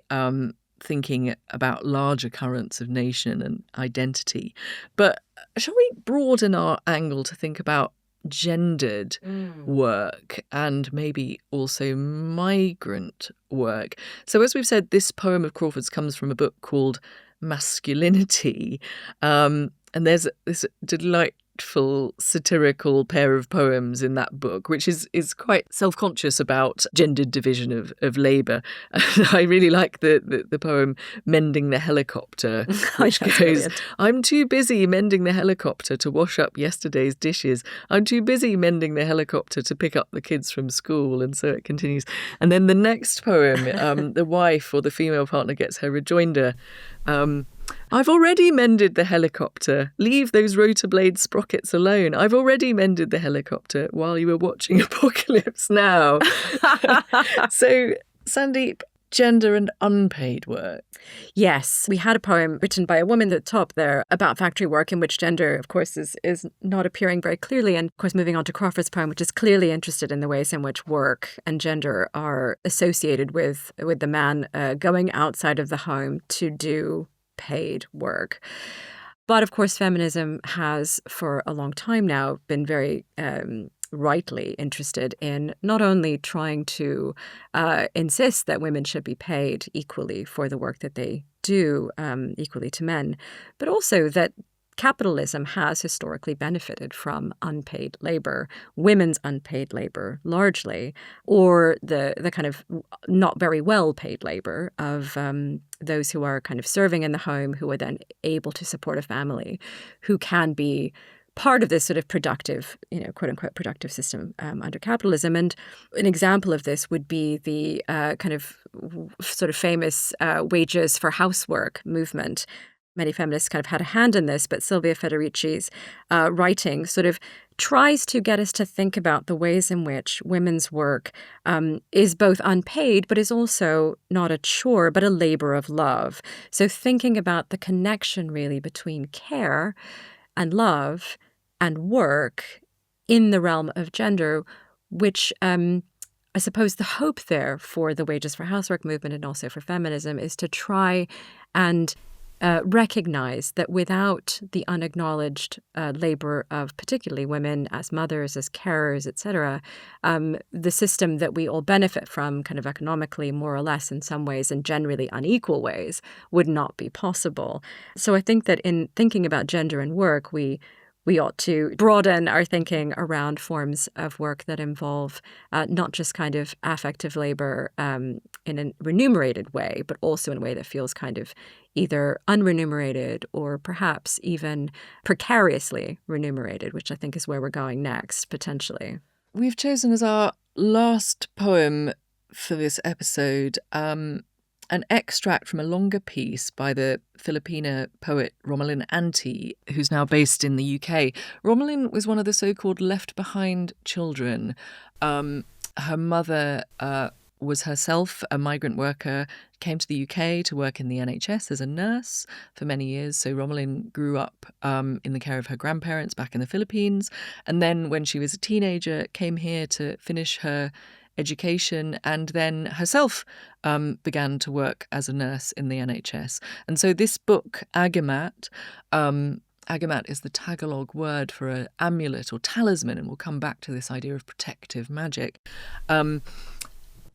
thinking about larger currents of nation and identity. But shall we broaden our angle to think about gendered work and maybe also migrant work? So as we've said, this poem of Crawford's comes from a book called Masculinity. And there's this delightful satirical pair of poems in that book, which is quite self-conscious about gendered division of labour. And I really like the poem Mending the Helicopter, which goes, brilliant. "I'm too busy mending the helicopter to wash up yesterday's dishes. I'm too busy mending the helicopter to pick up the kids from school." And so it continues. And then the next poem, the wife or the female partner gets her rejoinder. "I've already mended the helicopter. Leave those rotor blade sprockets alone. I've already mended the helicopter while you were watching Apocalypse Now." So, Sandeep, gender and unpaid work. Yes, we had a poem written by a woman at the top there about factory work, in which gender, of course, is not appearing very clearly. And of course, moving on to Crawford's poem, which is clearly interested in the ways in which work and gender are associated with the man going outside of the home to do paid work. But of course, feminism has for a long time now been very rightly interested in not only trying to insist that women should be paid equally for the work that they do, equally to men, but also that capitalism has historically benefited from unpaid labor, women's unpaid labor largely, or the kind of not very well paid labor of those who are kind of serving in the home, who are then able to support a family, who can be part of this sort of productive, quote unquote, productive system under capitalism. And an example of this would be the kind of sort of famous wages for housework movement. Many feminists kind of had a hand in this, but Silvia Federici's writing sort of tries to get us to think about the ways in which women's work is both unpaid, but is also not a chore, but a labor of love. So thinking about the connection really between care and love and work in the realm of gender, which I suppose the hope there for the wages for housework movement and also for feminism is to try and recognize that without the unacknowledged labor of particularly women as mothers, as carers, etc., the system that we all benefit from kind of economically, more or less in some ways and generally unequal ways, would not be possible. So I think that in thinking about gender and work, we ought to broaden our thinking around forms of work that involve not just kind of affective labor in a remunerated way, but also in a way that feels kind of either unremunerated or perhaps even precariously remunerated, which I think is where we're going next, potentially. We've chosen as our last poem for this episode an extract from a longer piece by the Filipina poet Romalyn Ante, who's now based in the UK. Romalyn was one of the so-called left-behind children. Her mother was herself a migrant worker, came to the UK to work in the NHS as a nurse for many years. So Romalyn grew up in the care of her grandparents back in the Philippines. And then when she was a teenager, came here to finish her education and then herself began to work as a nurse in the NHS. And so this book, Agamat, Agamat is the Tagalog word for an amulet or talisman, and we'll come back to this idea of protective magic.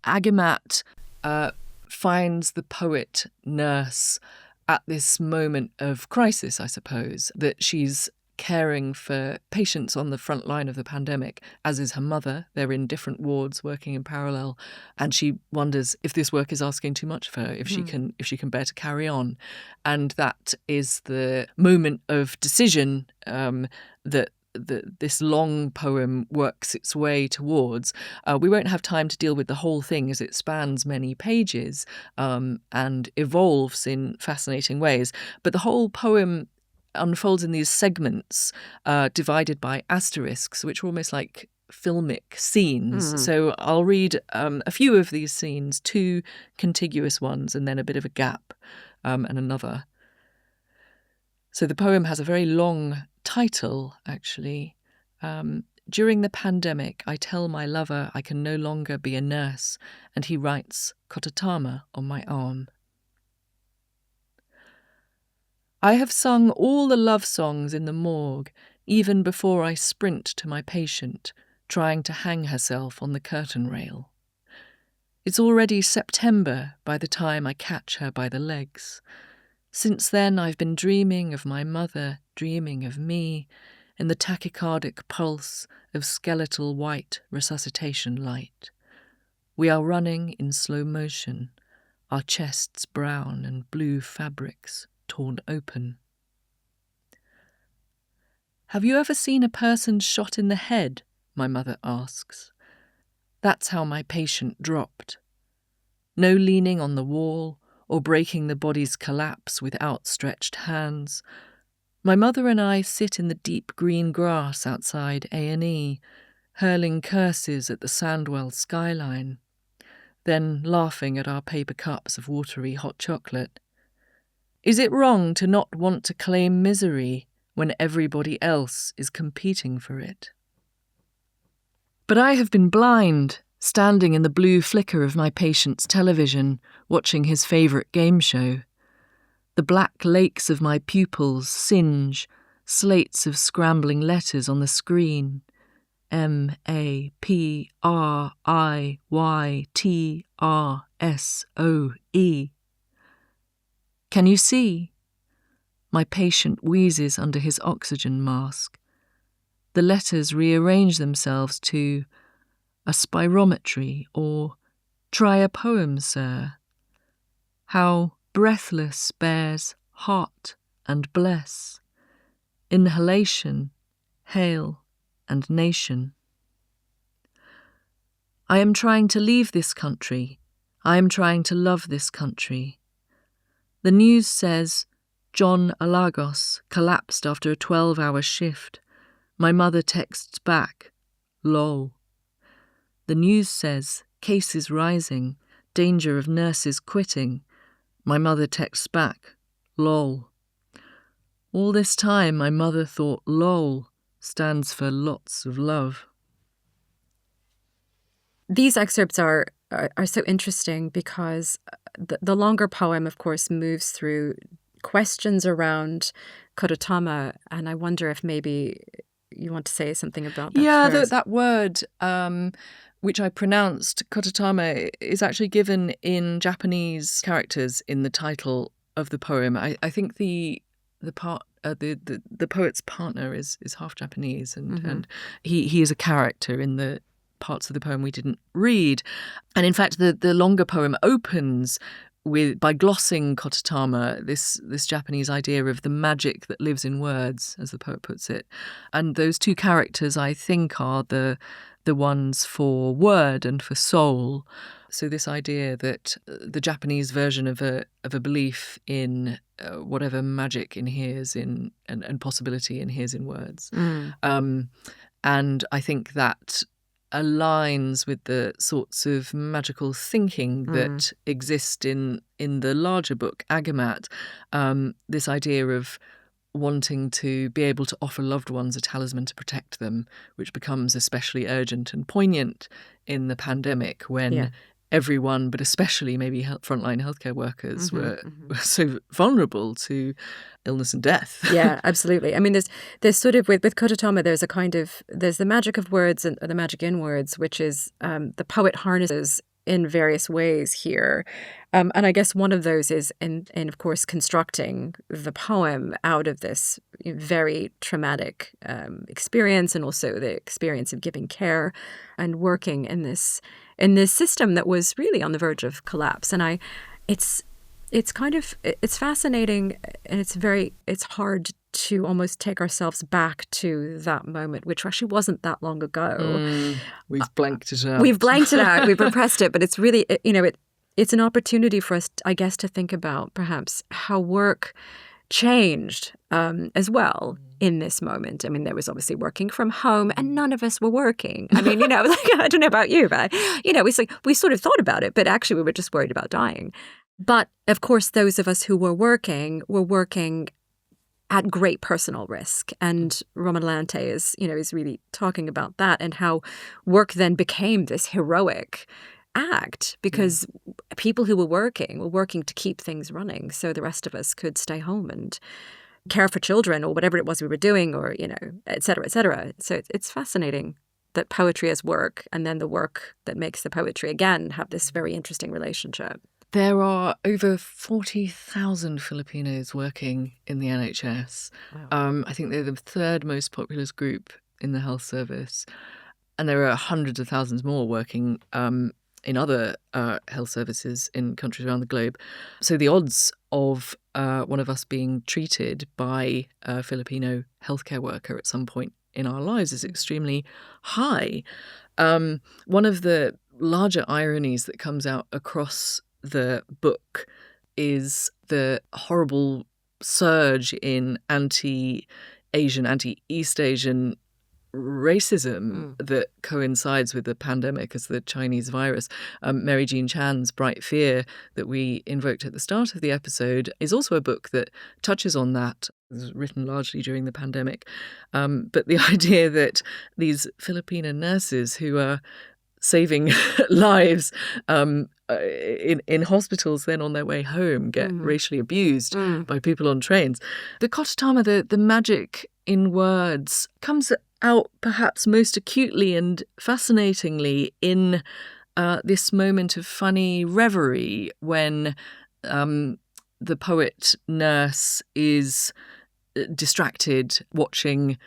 Agamat finds the poet nurse at this moment of crisis, I suppose, that she's caring for patients on the front line of the pandemic, as is her mother. They're in different wards working in parallel, and she wonders if this work is asking too much of her, if she can bear to carry on. And that is the moment of decision that this long poem works its way towards. We won't have time to deal with the whole thing as it spans many pages and evolves in fascinating ways. But the whole poem unfolds in these segments divided by asterisks, which are almost like filmic scenes. So I'll read a few of these scenes, 2 contiguous ones, and then a bit of a gap and another. So the poem has a very long title, actually. During the pandemic, I tell my lover I can no longer be a nurse, and he writes Kotatama on my arm. I have sung all the love songs in the morgue, even before I sprint to my patient, trying to hang herself on the curtain rail. It's already September by the time I catch her by the legs. Since then I've been dreaming of my mother, dreaming of me, in the tachycardic pulse of skeletal white resuscitation light. We are running in slow motion, our chests brown and blue fabrics torn open. Have you ever seen a person shot in the head? My mother asks. That's how my patient dropped. No leaning on the wall or breaking the body's collapse with outstretched hands. My mother and I sit in the deep green grass outside A&E, hurling curses at the Sandwell skyline. then laughing at our paper cups of watery hot chocolate. Is it wrong to not want to claim misery when everybody else is competing for it? But I have been blind, standing in the blue flicker of my patient's television, watching his favourite game show. The black lakes of my pupils singe, slates of scrambling letters on the screen. MAPRIYTRSOE. Can you see? My patient wheezes under his oxygen mask. The letters rearrange themselves to a spirometry or try a poem, sir. How breathless bears heart and bless. Inhalation, hail and nation. I am trying to leave this country. I am trying to love this country. The news says John Alagos collapsed after a 12-hour shift. My mother texts back, lol. The news says cases rising, danger of nurses quitting. My mother texts back, lol. All this time my mother thought lol stands for lots of love. These excerpts are so interesting because the longer poem, of course, moves through questions around Kototama, and I wonder if maybe you want to say something about that. Yeah, first. that word, which I pronounced, Kototama, is actually given in Japanese characters in the title of the poem. I think the poet's partner is half Japanese, and he is a character in the parts of the poem we didn't read. And in fact, the longer poem opens by glossing Kototama, this Japanese idea of the magic that lives in words, as the poet puts it. And those two characters, I think, are the ones for word and for soul. So this idea that the Japanese version of a belief in whatever magic inheres in and possibility inheres in words. And I think that aligns with the sorts of magical thinking that exist in the larger book, Agamat. This idea of wanting to be able to offer loved ones a talisman to protect them, which becomes especially urgent and poignant in the pandemic when everyone, but especially maybe frontline healthcare workers, were so vulnerable to illness and death. Yeah, absolutely. I mean, there's sort of with Kototama, there's the magic of words and the magic in words, which is the poet harnesses in various ways here. And I guess one of those is in of course, constructing the poem out of this very traumatic experience, and also the experience of giving care and working in this system that was really on the verge of collapse. And it's fascinating, and it's hard to almost take ourselves back to that moment, which actually wasn't that long ago. We've blanked it out. We've blanked it out. We've repressed it. But it's really, it's an opportunity for us, I guess, to think about perhaps how work changed as well in this moment. I mean, there was obviously working from home, and none of us were working. I mean, I don't know about you, but we sort of thought about it, but actually we were just worried about dying. But of course, those of us who were working at great personal risk. And Romalyn Ante is really talking about that, and how work then became this heroic act because people who were working to keep things running so the rest of us could stay home and care for children or whatever it was we were doing, or, et cetera, et cetera. So it's fascinating that poetry as work, and then the work that makes the poetry, again, have this very interesting relationship. There are over 40,000 Filipinos working in the NHS. Wow. I think they're the third most populous group in the health service. And there are hundreds of thousands more working in other health services in countries around the globe. So the odds of one of us being treated by a Filipino healthcare worker at some point in our lives is extremely high. One of the larger ironies that comes out across the book is the horrible surge in anti-Asian, anti-East Asian racism that coincides with the pandemic as the Chinese virus. Mary Jean Chan's Bright Fear that we invoked at the start of the episode is also a book that touches on that. It was written largely during the pandemic. But the idea that these Filipino nurses who are saving lives in hospitals, then on their way home get racially abused by people on trains. The kototama, the magic in words, comes out perhaps most acutely and fascinatingly in this moment of funny reverie when the poet nurse is distracted watching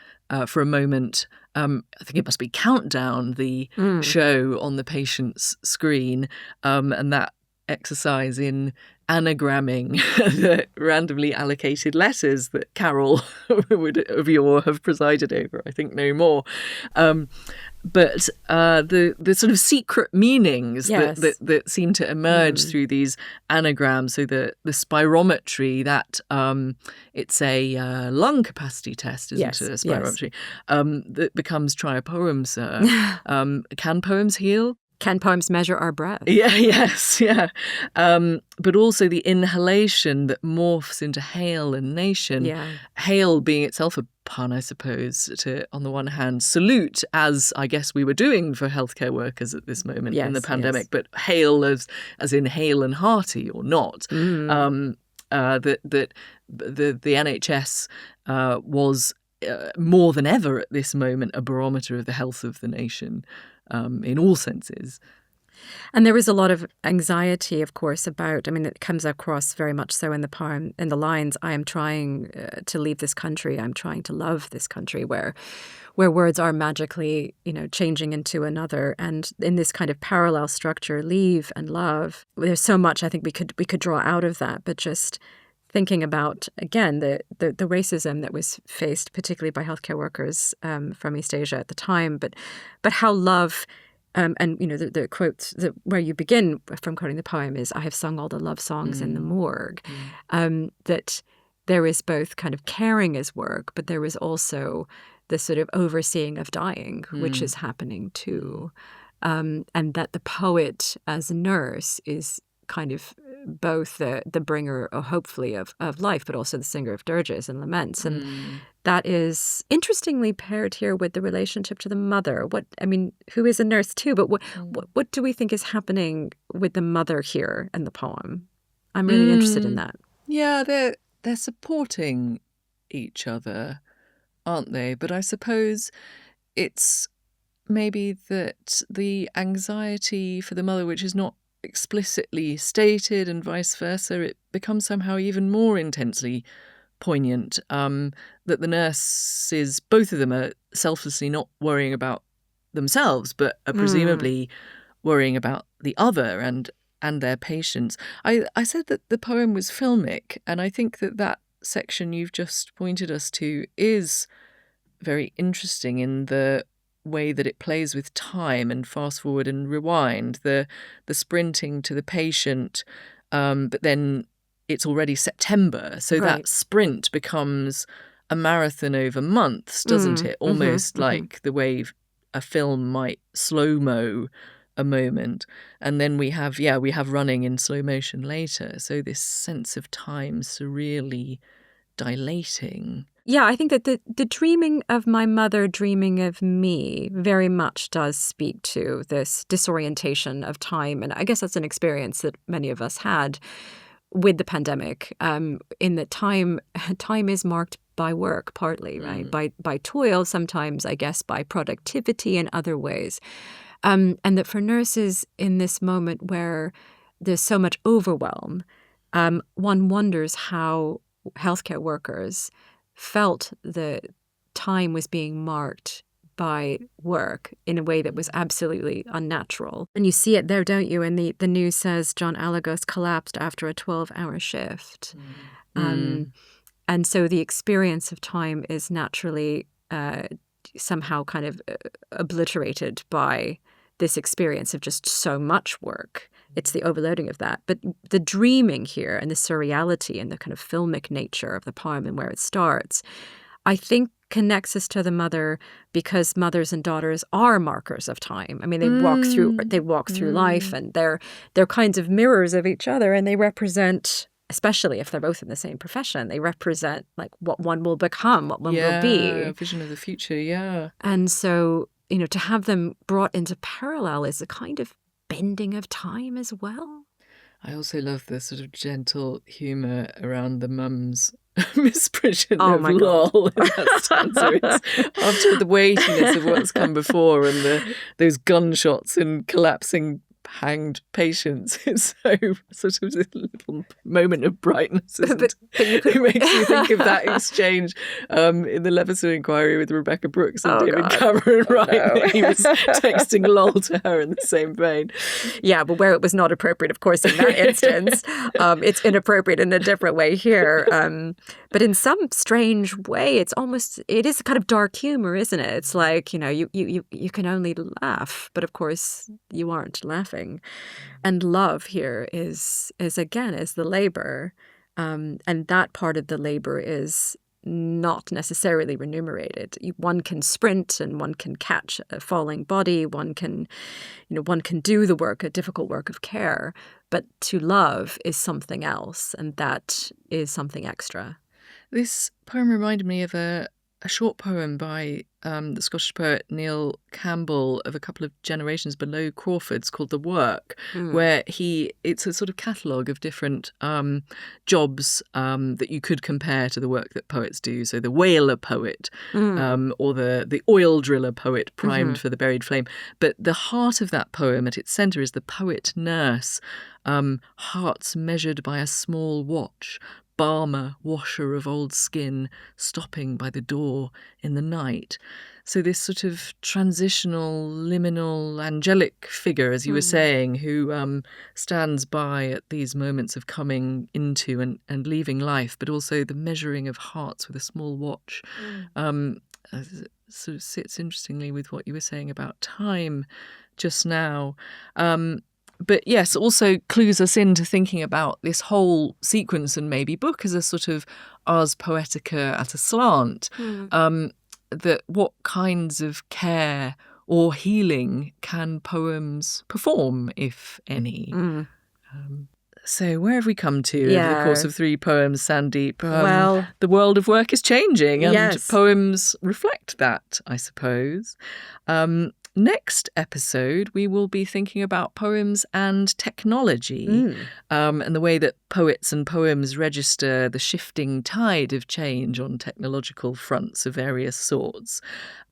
for a moment. I think it must be Countdown, the show on the patient's screen, and that exercise in anagramming the randomly allocated letters that Carol would of yore have presided over, I think no more. But the sort of secret meanings that seem to emerge through these anagrams, so the spirometry, that it's a lung capacity test, isn't it? A spirometry that becomes try a poem, sir. Can poems heal? Can poems measure our breath? Yeah. But also the inhalation that morphs into hail and nation. Yeah. Hail being itself a pun, I suppose, to, on the one hand, salute, as I guess we were doing for healthcare workers at this moment in the pandemic, but hail as in hale and hearty or not. That the NHS was more than ever at this moment a barometer of the health of the nation. In all senses. And there was a lot of anxiety, of course, about, it comes across very much so in the poem, in the lines, I am trying to leave this country, I'm trying to love this country, where words are magically, changing into another. And in this kind of parallel structure, leave and love, there's so much I think we could draw out of that, but just thinking about, again, the racism that was faced, particularly by healthcare workers from East Asia at the time, but how love, and the quote where you begin from quoting the poem is, "I have sung all the love songs in the morgue," that there is both kind of caring as work, but there is also the sort of overseeing of dying, which is happening too, and that the poet as a nurse is kind of both the bringer, hopefully, of life, but also the singer of dirges and laments. And that is interestingly paired here with the relationship to the mother. Who is a nurse too, but what do we think is happening with the mother here in the poem? I'm really interested in that. Yeah, they're supporting each other, aren't they? But I suppose it's maybe that the anxiety for the mother, which is not explicitly stated, and vice versa, it becomes somehow even more intensely poignant, that the nurses, both of them, are selflessly not worrying about themselves, but are presumably worrying about the other and their patients. I said that the poem was filmic, and I think that section you've just pointed us to is very interesting in the way that it plays with time and fast forward and rewind, the sprinting to the patient, but then it's already September, so that sprint becomes a marathon over months, doesn't it? Almost like the way a film might slow-mo a moment, and then we have running in slow motion later, so this sense of time surreally dilating. Yeah, I think that the dreaming of my mother dreaming of me very much does speak to this disorientation of time. And I guess that's an experience that many of us had with the pandemic, in that time is marked by work, partly, right? By toil, sometimes, I guess, by productivity in other ways. And that for nurses in this moment where there's so much overwhelm, one wonders how healthcare workers felt the time was being marked by work in a way that was absolutely unnatural. And you see it there, don't you? And the news says John Alagos collapsed after a 12-hour shift. And so the experience of time is naturally somehow kind of obliterated by this experience of just so much work. It's the overloading of that. But the dreaming here and the surreality and the kind of filmic nature of the poem and where it starts, I think connects us to the mother because mothers and daughters are markers of time. I mean, they walk through life, and they're kinds of mirrors of each other, and they represent, especially if they're both in the same profession, they represent like what one will become, what one will be. A vision of the future, yeah. And so, to have them brought into parallel is a kind of bending of time as well. I also love the sort of gentle humour around the mum's misprision Oh of my lol in that stanza. It's after the weightiness of what's come before and those gunshots and collapsing hanged patients. It's so sort of this little moment of brightness, isn't it? It makes you think of that exchange in the Leveson inquiry with Rebecca Brooks and David Cameron Wright. He was texting lol to her in the same vein. Yeah, but where it was not appropriate, of course, in that instance, it's inappropriate in a different way here. But in some strange way, it is a kind of dark humor, isn't it? It's like, you can only laugh, but of course you aren't laughing. And love here is the labor. And that part of the labor is not necessarily remunerated. One can sprint and one can catch a falling body. One can do the work, a difficult work of care. But to love is something else, and that is something extra. This poem reminded me of a short poem by the Scottish poet Neil Campbell of a couple of generations below Crawford's called The Work, where it's a sort of catalogue of different jobs that you could compare to the work that poets do. So the whaler poet or the oil driller poet primed for the buried flame. But the heart of that poem at its centre is the poet nurse, hearts measured by a small watch, balmer, washer of old skin, stopping by the door in the night. So this sort of transitional, liminal, angelic figure, as you were saying, who stands by at these moments of coming into and leaving life, but also the measuring of hearts with a small watch, sort of sits interestingly with what you were saying about time just now. But yes, also clues us into thinking about this whole sequence and maybe book as a sort of ars poetica at a slant. That what kinds of care or healing can poems perform, if any? So where have we come to over the course of 3 poems, Sandeep? Well, the world of work is changing, and poems reflect that, I suppose. Next episode, we will be thinking about poems and technology and the way that poets and poems register the shifting tide of change on technological fronts of various sorts.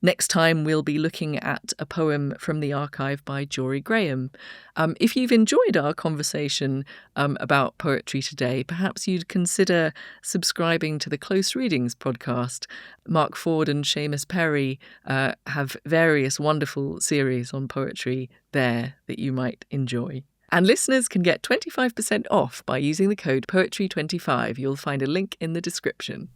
Next time, we'll be looking at a poem from the archive by Jory Graham. If you've enjoyed our conversation about poetry today, perhaps you'd consider subscribing to the Close Readings podcast. Mark Ford and Seamus Perry have various wonderful series on poetry there that you might enjoy. And listeners can get 25% off by using the code Poetry25. You'll find a link in the description.